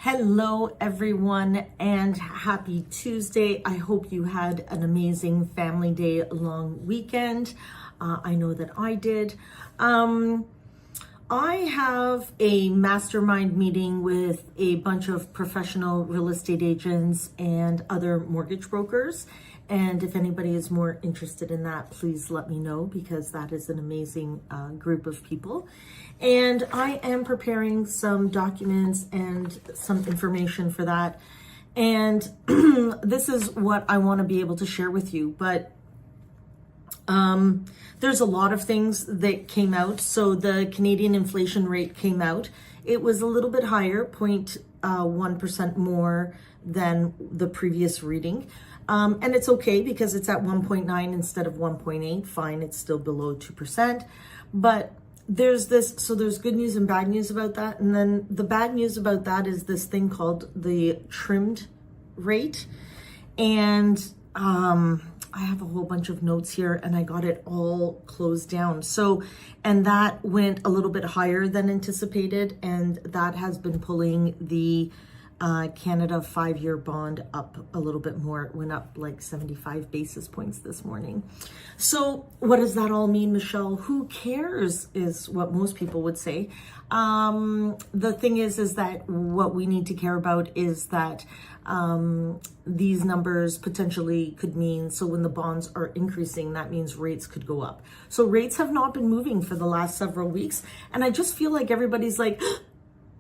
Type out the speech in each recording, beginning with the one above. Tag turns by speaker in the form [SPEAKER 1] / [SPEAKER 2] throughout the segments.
[SPEAKER 1] Hello, everyone, and happy Tuesday. I hope you had an amazing family day long weekend. I know that I did. I have a mastermind meeting with a bunch of professional real estate agents and other mortgage brokers. And if anybody is more interested in that, please let me know, because that is an amazing group of people. And I am preparing some documents and some information for that. And this is what I want to be able to share with you. But there's a lot of things that came out. So the Canadian inflation rate came out. It was a little bit higher, 0.1% more than the previous reading. And it's okay because it's at 1.9 instead of 1.8. Fine, it's still below 2%. But there's good news and bad news about that. And then the bad news about that is this thing called the trimmed rate. And I have a whole bunch of notes here and I got it all closed down. And that went a little bit higher than anticipated. And that has been pulling the Canada 5-year bond up a little bit more. It went up like 75 basis points this morning. So what does that all mean, Michelle? Who cares is what most people would say. The thing is that what we need to care about is that these numbers potentially could mean, so when the bonds are increasing, that means rates could go up. So rates have not been moving for the last several weeks. And I just feel like everybody's like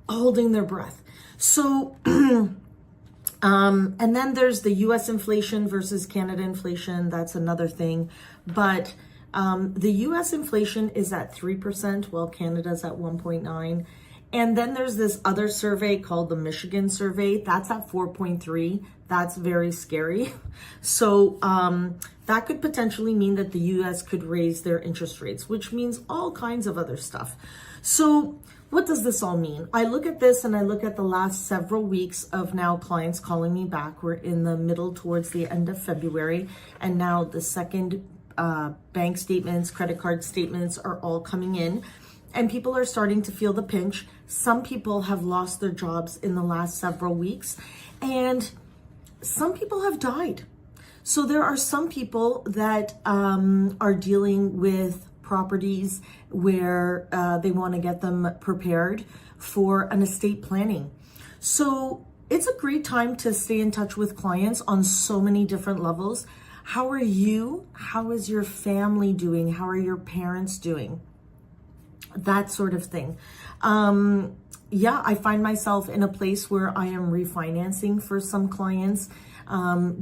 [SPEAKER 1] holding their breath. So, and then there's the US inflation versus Canada inflation. That's another thing. But the US inflation is at 3%, while Canada's at 1.9. And then there's this other survey called the Michigan survey. That's at 4.3. That's very scary. So that could potentially mean that the US could raise their interest rates, which means all kinds of other stuff. So what does this all mean? I look at this and I look at the last several weeks of now clients calling me back. We're in the middle towards the end of February. And now the second bank statements, credit card statements are all coming in. And people are starting to feel the pinch. Some people have lost their jobs in the last several weeks. And some people have died. So there are some people that are dealing with properties where they want to get them prepared for an estate planning. So it's a great time to stay in touch with clients on so many different levels. How are you? How is your family doing? How are your parents doing? That sort of thing. Yeah, I find myself in a place where I am refinancing for some clients,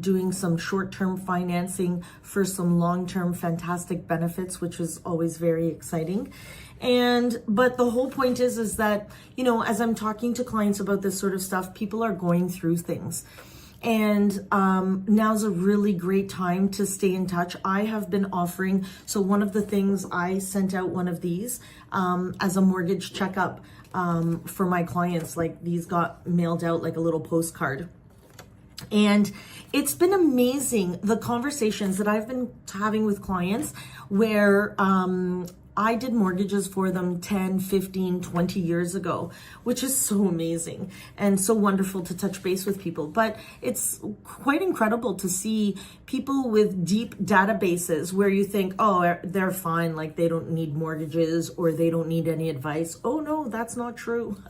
[SPEAKER 1] doing some short-term financing for some long-term fantastic benefits, which is always very exciting. But the whole point is that, you know, as I'm talking to clients about this sort of stuff, people are going through things. And now's a really great time to stay in touch. I have been offering, so one of the things, I sent out one of these as a mortgage checkup for my clients. Like, these got mailed out like a little postcard. And it's been amazing, the conversations that I've been having with clients where I did mortgages for them 10, 15, 20 years ago, which is so amazing and so wonderful to touch base with people. But it's quite incredible to see people with deep databases where you think, oh, they're fine, like they don't need mortgages or they don't need any advice. Oh no, that's not true.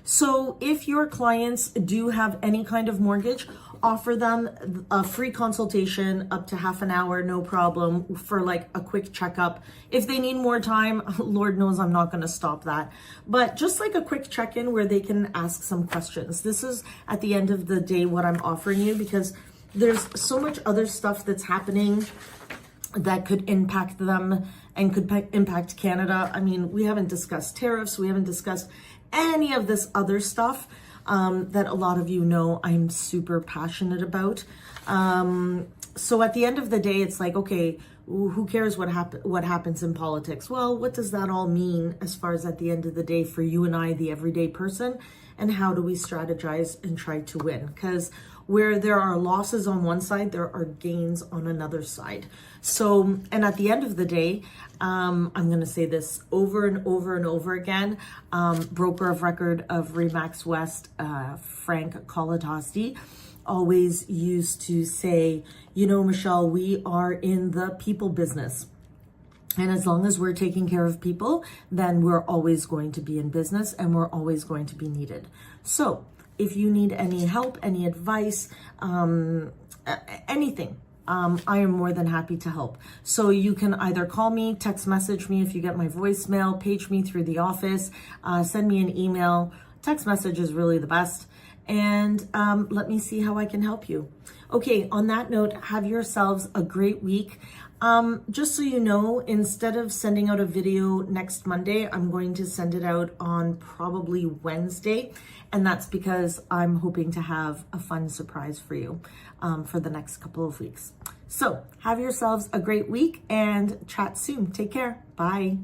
[SPEAKER 1] So if your clients do have any kind of mortgage, offer them a free consultation up to half an hour, no problem, for like a quick checkup. If they need more time, Lord knows I'm not going to stop that. But just like a quick check-in where they can ask some questions. This is at the end of the day what I'm offering you, because there's so much other stuff that's happening that could impact them and could impact Canada. I mean, we haven't discussed tariffs. We haven't discussed any of this other stuff that a lot of you know I'm super passionate about. So at the end of the day, it's like, okay, who cares what happens in politics? Well, what does that all mean as far as at the end of the day for you and I, the everyday person? And how do we strategize and try to win? Because Where there are losses on one side, there are gains on another side. So, and at the end of the day, I'm going to say this over and over and over again. Broker of record of Remax West, Frank Colatosti, always used to say, you know, Michelle, we are in the people business. And as long as we're taking care of people, then we're always going to be in business and we're always going to be needed. So if you need any help, any advice, anything, I am more than happy to help. So you can either call me, text message me if you get my voicemail, page me through the office, send me an email. Text message is really the best. And let me see how I can help you. Okay, on that note, have yourselves a great week. Just so you know, instead of sending out a video next Monday, I'm going to send it out on probably Wednesday. And that's because I'm hoping to have a fun surprise for you for the next couple of weeks. So have yourselves a great week and chat soon. Take care. Bye.